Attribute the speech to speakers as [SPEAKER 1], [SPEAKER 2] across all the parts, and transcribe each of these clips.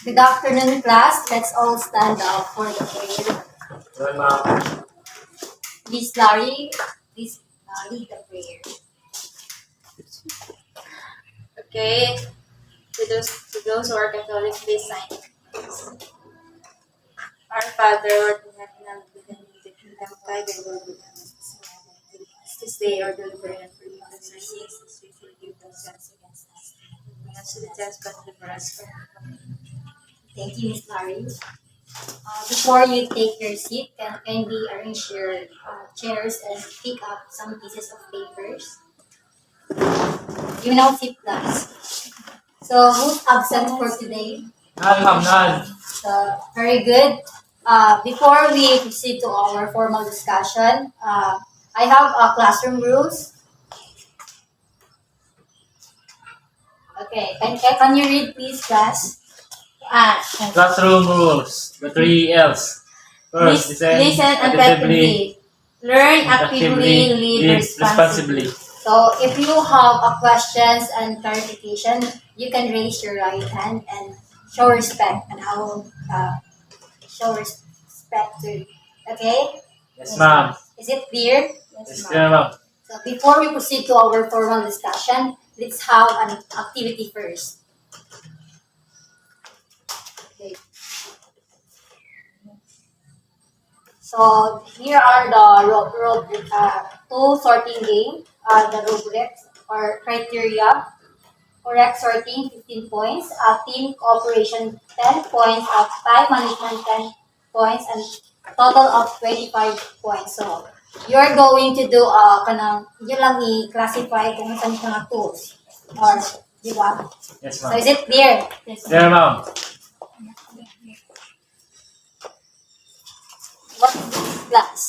[SPEAKER 1] Good afternoon, class. Let's all stand up for the prayer.
[SPEAKER 2] Well, ma'am.
[SPEAKER 1] Miss Larry, please lead the prayer.
[SPEAKER 3] Okay, to those who are Catholic, please sign. Our Father, Lord in heaven, hallowed be thy name. Thy kingdom come, thy will be done. This day our daily bread and forgive us our sins, as we forgive those who sins against us. Bring us to the test, but deliver us from evil.
[SPEAKER 1] Thank you, Miss Larry. Before you take your seat, can kindly arrange your chairs and pick up some pieces of papers. You now sit, class. So, who's absent for today?
[SPEAKER 2] None, ma'am, none.
[SPEAKER 1] So, very good. Before we proceed to our formal discussion, I have classroom rules. Okay, can you read, please, class?
[SPEAKER 2] Classroom rules. The 3 L's. First,
[SPEAKER 3] Listen attentively. Learn actively, live responsibly.
[SPEAKER 1] So, if you have questions and clarification, you can raise your right hand and show respect, and I will show respect to you. Okay?
[SPEAKER 2] Yes, ma'am.
[SPEAKER 1] Is it clear?
[SPEAKER 2] Yes, ma'am.
[SPEAKER 1] So, before we proceed to our formal discussion, let's have an activity first. Okay. So, here are the two sorting game, the rubrics or criteria. Correct sorting, 15 points. Team cooperation, 10 points. Time management, 10 points. And total of 25 points. So, you're going to do, yun lang i-classify kung saan yung mga tools. Or, di ba?
[SPEAKER 2] Yes,
[SPEAKER 1] So,
[SPEAKER 2] ma'am.
[SPEAKER 1] is it clear?
[SPEAKER 2] Yes, ma'am.
[SPEAKER 1] What is this class?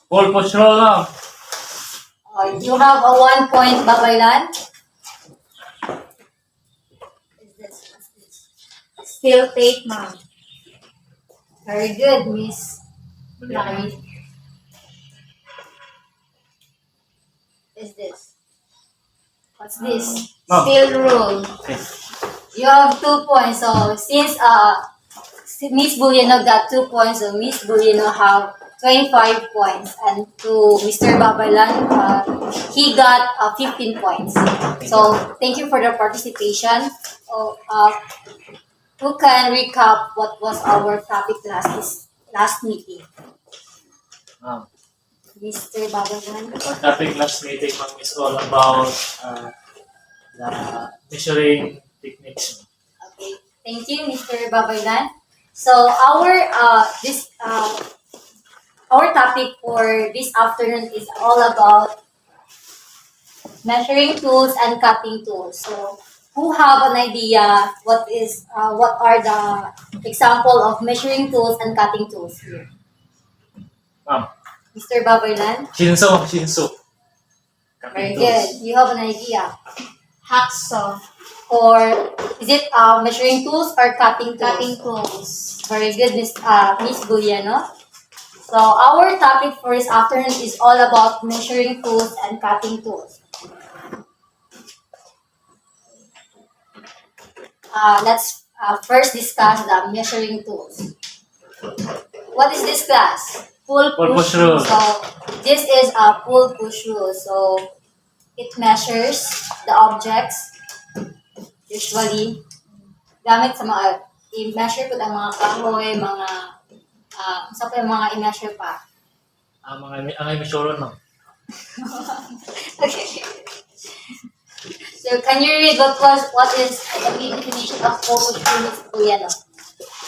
[SPEAKER 2] Full push roll, ma'am.
[SPEAKER 1] You have a 1 point, Babaylan. What's this?
[SPEAKER 3] Still take, ma'am.
[SPEAKER 1] Very good, Miss Larry. Is this? What's this?
[SPEAKER 2] Ma'am.
[SPEAKER 3] Still rule.
[SPEAKER 2] Okay.
[SPEAKER 1] You have 2 points. So since Miss Buliano got 2 points, so Miss Buliano have 25 points, and to Mr. Babaylan, he got 15 points. So thank you for the participation. Who can recap what was our topic last meeting?
[SPEAKER 2] Ma'am.
[SPEAKER 1] Mr. Babaylan.
[SPEAKER 2] Our topic last meeting, ma'am, is all about the measuring techniques.
[SPEAKER 1] Okay, thank you, Mr. Babaylan. So our topic for this afternoon is all about measuring tools and cutting tools. So, who have an idea what are the example of measuring tools and cutting tools here?
[SPEAKER 2] Ma'am.
[SPEAKER 1] Mr. Babaylan?
[SPEAKER 2] Shinso, ma'am, shinso.
[SPEAKER 1] Very
[SPEAKER 2] Cutting
[SPEAKER 1] good.
[SPEAKER 2] tools.
[SPEAKER 1] You have an idea.
[SPEAKER 3] Hacksaw.
[SPEAKER 1] Or is it measuring tools or cutting tools?
[SPEAKER 3] Cutting tools.
[SPEAKER 1] Very good, Miss Buliano. So our topic for this afternoon is all about measuring tools and cutting tools. Let's first discuss the measuring tools. What is this class?
[SPEAKER 3] Full
[SPEAKER 2] Full
[SPEAKER 3] push
[SPEAKER 2] push rule.
[SPEAKER 1] So this is a pull push rule. So it measures the objects usually gamit sa mga i-measure po ang mga kahoy, mga sa yung mga i-measure pa.
[SPEAKER 2] Ang measuron, ma'am.
[SPEAKER 1] Okay. So can you read what is the definition of pull push rule, Miss Buliano?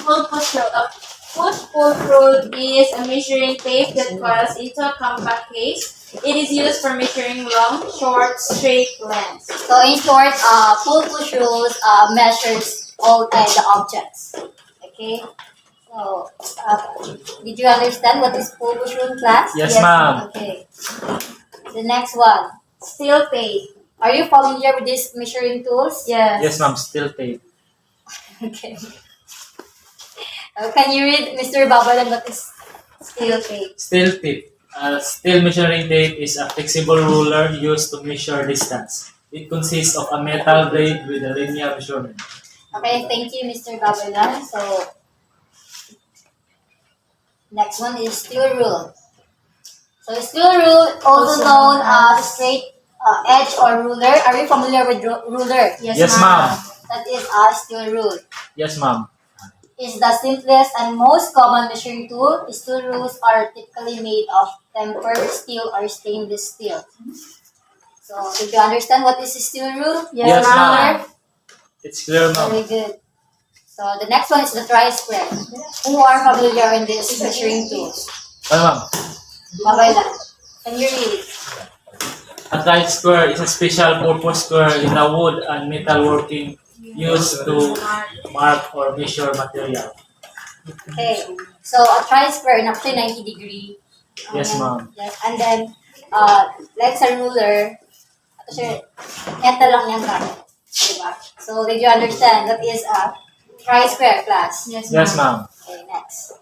[SPEAKER 3] Full push rule. A push-pull rule is a measuring tape that falls into a compact case. It is used for measuring long, short, straight lengths.
[SPEAKER 1] So in short, pull push rules measures all the objects. Okay. So did you understand what is pull push rule, class?
[SPEAKER 2] Yes, ma'am.
[SPEAKER 1] Okay. The next one.
[SPEAKER 3] Steel tape.
[SPEAKER 1] Are you familiar with these measuring tools?
[SPEAKER 3] Yes.
[SPEAKER 2] Yes, ma'am, still tape.
[SPEAKER 1] Okay. Can you read, Mr. Babalan, what is steel tape?
[SPEAKER 2] Steel tape. Steel measuring tape is a flexible ruler used to measure distance. It consists of a metal blade with a linear measurement.
[SPEAKER 1] Okay, thank you, Mr. Babalan. So, next one is steel rule. So, steel rule, also known as straight edge or ruler. Are you familiar with ruler?
[SPEAKER 2] Yes, ma'am.
[SPEAKER 1] That is a steel rule.
[SPEAKER 2] Yes, ma'am.
[SPEAKER 1] Is the simplest and most common measuring tool. Steel rules are typically made of tempered steel or stainless steel. So, did you understand what is a steel rule?
[SPEAKER 2] Yes, ma'am. It's clear,
[SPEAKER 1] Very
[SPEAKER 2] ma'am.
[SPEAKER 1] good. So, the next one is the tri-square. Who are familiar in this measuring tools?
[SPEAKER 2] Ano, ma'am?
[SPEAKER 1] Babaylan. Can you read it?
[SPEAKER 2] A tight square is a special purpose square in the wood and metal working used to mark or measure material.
[SPEAKER 1] Okay. So, a tri-square in up to 90 degree.
[SPEAKER 2] Yes, ma'am.
[SPEAKER 1] Yes. And then, like sa ruler, ito siya, eto lang yung gamit. Diba? So, did you understand? That is a tri-square class.
[SPEAKER 3] Yes,
[SPEAKER 2] Yes, ma'am.
[SPEAKER 1] Okay, next.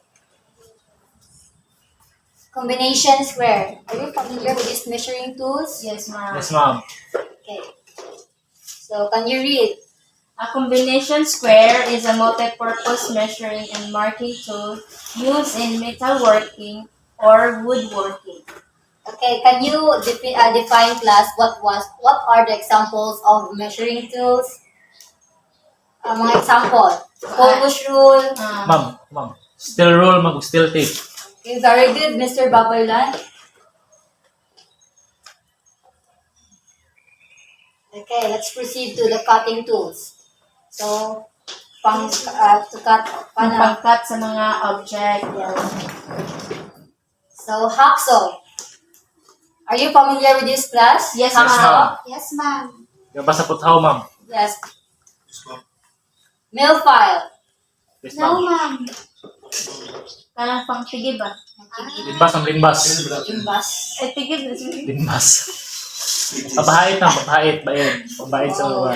[SPEAKER 1] Combination square. Are you familiar with these measuring tools?
[SPEAKER 3] Yes, ma'am.
[SPEAKER 2] Yes, ma'am.
[SPEAKER 1] Okay. So, can you read?
[SPEAKER 3] A combination square is a multi-purpose measuring and marking tool used in metalworking or woodworking.
[SPEAKER 1] Okay, can you define class what are the examples of measuring tools? Mga example, focus rule.
[SPEAKER 2] Ma'am. Steel rule, ma'am. Steel tape.
[SPEAKER 1] Okay, very good, Mr. Babaylan. Okay, let's proceed to the cutting tools. So, to cut,
[SPEAKER 3] Pangkat sa mga object.
[SPEAKER 1] So, hacksaw. Are you familiar with this class?
[SPEAKER 3] Yes,
[SPEAKER 2] ma'am.
[SPEAKER 1] Yes, ma'am.
[SPEAKER 2] Gaba sa puthaw, ma'am.
[SPEAKER 1] Yes. Mill file.
[SPEAKER 2] Yes, ma'am.
[SPEAKER 1] ma'am.
[SPEAKER 3] Kanang pang tigib ba?
[SPEAKER 2] Limbas ang limbas.
[SPEAKER 1] Imbas.
[SPEAKER 3] Ay, tigib na siya.
[SPEAKER 2] Limbas. Papahait na, papahait. Bayan. Pambahit sa lugar.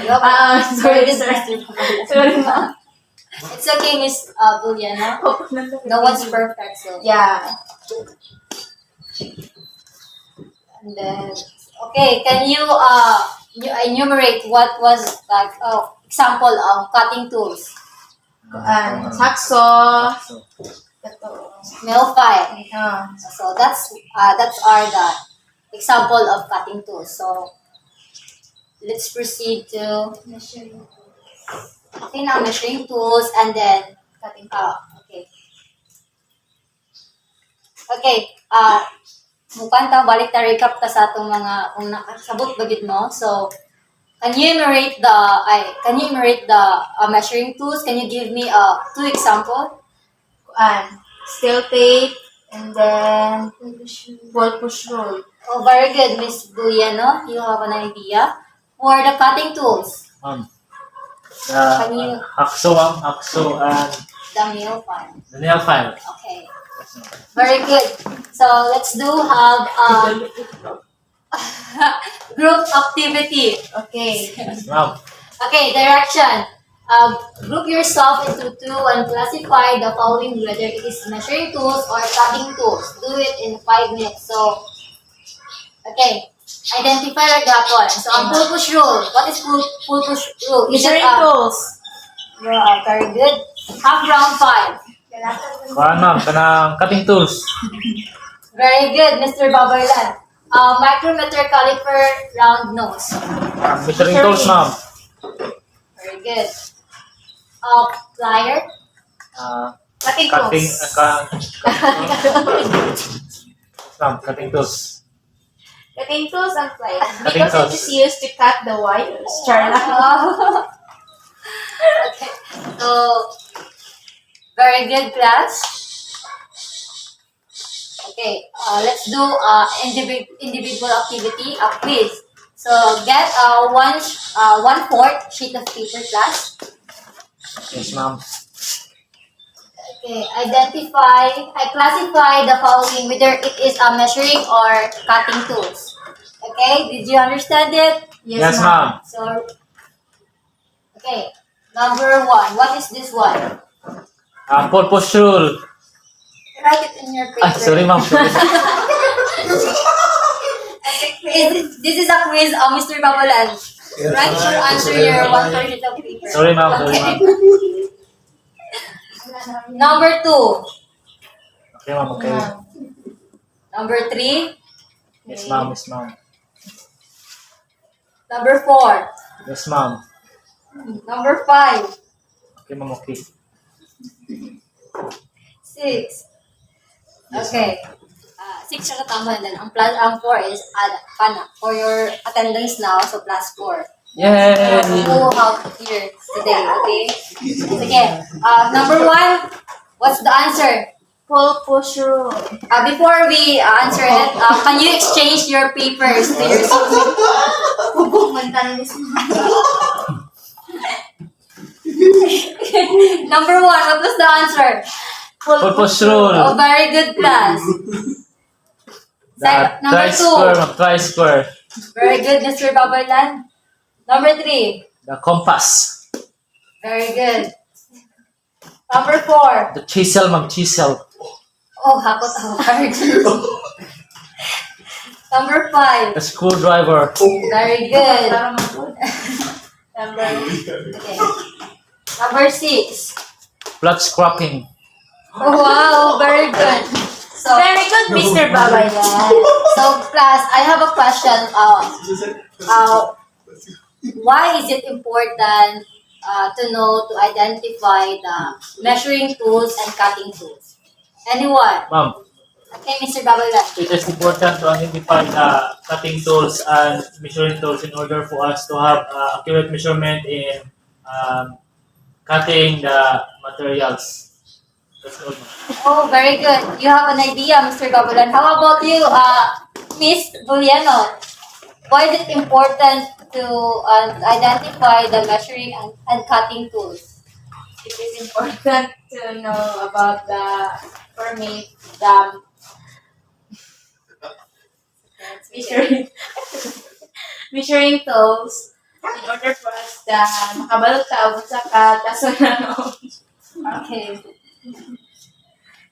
[SPEAKER 3] Sorry, sir. Sorry, ma'am.
[SPEAKER 1] It's okay, Miss Buliana. No one's perfect, so.
[SPEAKER 3] Yeah.
[SPEAKER 1] And then, okay, can you enumerate what was like example of cutting tools?
[SPEAKER 3] Hacksaw. Ito.
[SPEAKER 1] Mill file.
[SPEAKER 3] Ah.
[SPEAKER 1] So that's are the example of cutting tools. So let's proceed to okay now measuring tools and then cutting. Okay. Okay. Mukan ta balik ta recap ta sa atong mga kung nakasabot ba gid mo. So can you enumerate the measuring tools? Can you give me two example?
[SPEAKER 3] Steel tape and then ball push roll.
[SPEAKER 1] Oh, very good, Miss Buliano. You have an idea for the cutting tools.
[SPEAKER 2] Ma'am.
[SPEAKER 1] Can you
[SPEAKER 2] Hacksaw, ma'am. Hacksaw and
[SPEAKER 1] the mill file?
[SPEAKER 2] the nail file.
[SPEAKER 1] Okay. Very good. So let's have group activity.
[SPEAKER 3] Okay.
[SPEAKER 2] Yes, ma'am.
[SPEAKER 1] Okay, direction. Group yourself into two and classify the following whether it is measuring tools or cutting tools. Do it in 5 minutes. So, okay. Identify your gapon. So, ang pull push rule. What is pull push rule? Is it
[SPEAKER 3] Measuring tools.
[SPEAKER 1] Yeah, very good. Half round 5.
[SPEAKER 2] Kuhaan, ma'am. Kanang cutting tools.
[SPEAKER 1] Very good, Mr. Babaylan. Micrometer caliper round nose.
[SPEAKER 2] Measuring tools, ma'am.
[SPEAKER 1] Very good. Plier. Cutting
[SPEAKER 2] Cutting,
[SPEAKER 1] tools.
[SPEAKER 2] ma'am. Cutting tools.
[SPEAKER 3] Cutting tools and pliers.
[SPEAKER 2] Cutting
[SPEAKER 3] Because it
[SPEAKER 2] tools.
[SPEAKER 3] is used to cut the wires. Charla.
[SPEAKER 1] Okay. So, very good class. Okay, let's do individual activity, a quiz. So get 1/4 sheet of paper class.
[SPEAKER 2] Yes, ma'am.
[SPEAKER 1] Okay, classify the following whether it is a measuring or cutting tools. Okay, did you understand it?
[SPEAKER 2] Yes, ma'am.
[SPEAKER 1] So, okay, number 1. What is this one?
[SPEAKER 2] Purpose rule.
[SPEAKER 1] Write it in your paper.
[SPEAKER 2] Ay, sorry, ma'am. Sorry.
[SPEAKER 1] This is a quiz, Mr. Babalan. Write your answer here, one per sheet of paper.
[SPEAKER 2] Sorry, ma'am. Sorry,
[SPEAKER 1] Okay.
[SPEAKER 2] ma'am.
[SPEAKER 1] Number 2.
[SPEAKER 2] Okay, ma'am. Okay.
[SPEAKER 1] Number 3.
[SPEAKER 2] Yes, ma'am. Yes, ma'am.
[SPEAKER 1] Number 4.
[SPEAKER 2] Yes, ma'am.
[SPEAKER 1] Number 5.
[SPEAKER 2] Okay, ma'am. Okay.
[SPEAKER 1] 6. Okay. 6 siya katama din. Ang 4 is pana. For your attendance now, so plus 4.
[SPEAKER 2] Yay!
[SPEAKER 1] Who have here today, okay? Sige. Number 1, what's the answer?
[SPEAKER 3] Full push rule.
[SPEAKER 1] Before we answer it, can you exchange your papers to your seatmate? Number 1, what was the answer?
[SPEAKER 2] Purpose rule.
[SPEAKER 1] Oh, very good class. Number 2.
[SPEAKER 2] Tri-square, ma'am. Tri-square.
[SPEAKER 1] Very good, Mr. Babaylan. Number 3.
[SPEAKER 2] The compass.
[SPEAKER 1] Very good. Number 4.
[SPEAKER 2] The chisel, ma'am. Chisel.
[SPEAKER 1] Oh, hakot ako. Very good. Number 5.
[SPEAKER 2] The screwdriver.
[SPEAKER 1] Very good.
[SPEAKER 3] Number
[SPEAKER 1] Okay. Number 6.
[SPEAKER 2] Blood scrapping.
[SPEAKER 1] Oh, wow, very good. So,
[SPEAKER 3] Very good, Mr. Babaylan.
[SPEAKER 1] so class, I have a question. Why is it important to know to identify the measuring tools and cutting tools? Anyone?
[SPEAKER 2] Ma'am,
[SPEAKER 1] Okay, Mr. Babaylan.
[SPEAKER 2] it is important to identify the cutting tools and measuring tools in order for us to have accurate measurement in cutting the materials. That's all, ma'am.
[SPEAKER 1] Oh, very good. You have an idea, Mr. Babaylan. How about you, Miss Buliano? Why is it important to identify the measuring and cutting tools?
[SPEAKER 3] It is important to know about for me, measuring, measuring tools in order for us makabalot ka sa kataso na
[SPEAKER 1] Okay.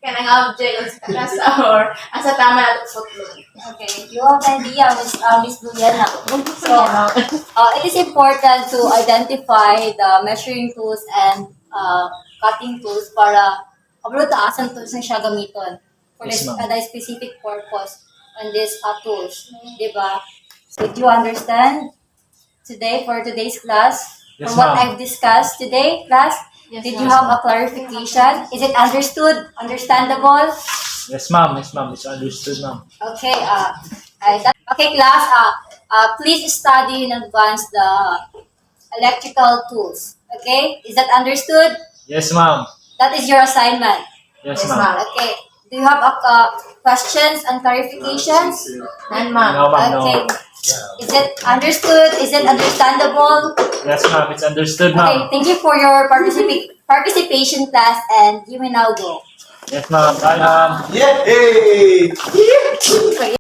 [SPEAKER 3] kanang object sa kasa or asa tama na footload.
[SPEAKER 1] Okay. You have an idea, Miss Buliana. So, it is important to identify the measuring tools and cutting tools para kabalo taasan tools na siya gamiton for
[SPEAKER 2] Yes, ma'am.
[SPEAKER 1] the specific purpose on these tools. Diba? So, did you understand today for today's class?
[SPEAKER 2] Yes,
[SPEAKER 1] From what
[SPEAKER 2] ma'am.
[SPEAKER 1] I've discussed today, class?
[SPEAKER 3] Yes,
[SPEAKER 1] Did you have a clarification? Is it understood? Understandable?
[SPEAKER 2] Yes, ma'am. Yes, ma'am. It's understood, ma'am.
[SPEAKER 1] Okay, okay, class, please study in advance the electrical tools. Okay, is that understood?
[SPEAKER 2] Yes, ma'am.
[SPEAKER 1] That is your assignment.
[SPEAKER 2] Yes,
[SPEAKER 3] Yes,
[SPEAKER 2] ma'am.
[SPEAKER 3] ma'am.
[SPEAKER 1] Okay, do you have questions and clarifications?
[SPEAKER 3] And ma'am.
[SPEAKER 2] No, ma'am.
[SPEAKER 1] Okay,
[SPEAKER 2] No.
[SPEAKER 1] is it understood? Is it understandable?
[SPEAKER 2] Yes, ma'am. It's understood,
[SPEAKER 1] Okay,
[SPEAKER 2] ma'am.
[SPEAKER 1] thank you for your participation, class, and you may now go.
[SPEAKER 2] Yes, ma'am. Bye, ma'am.
[SPEAKER 4] Yay!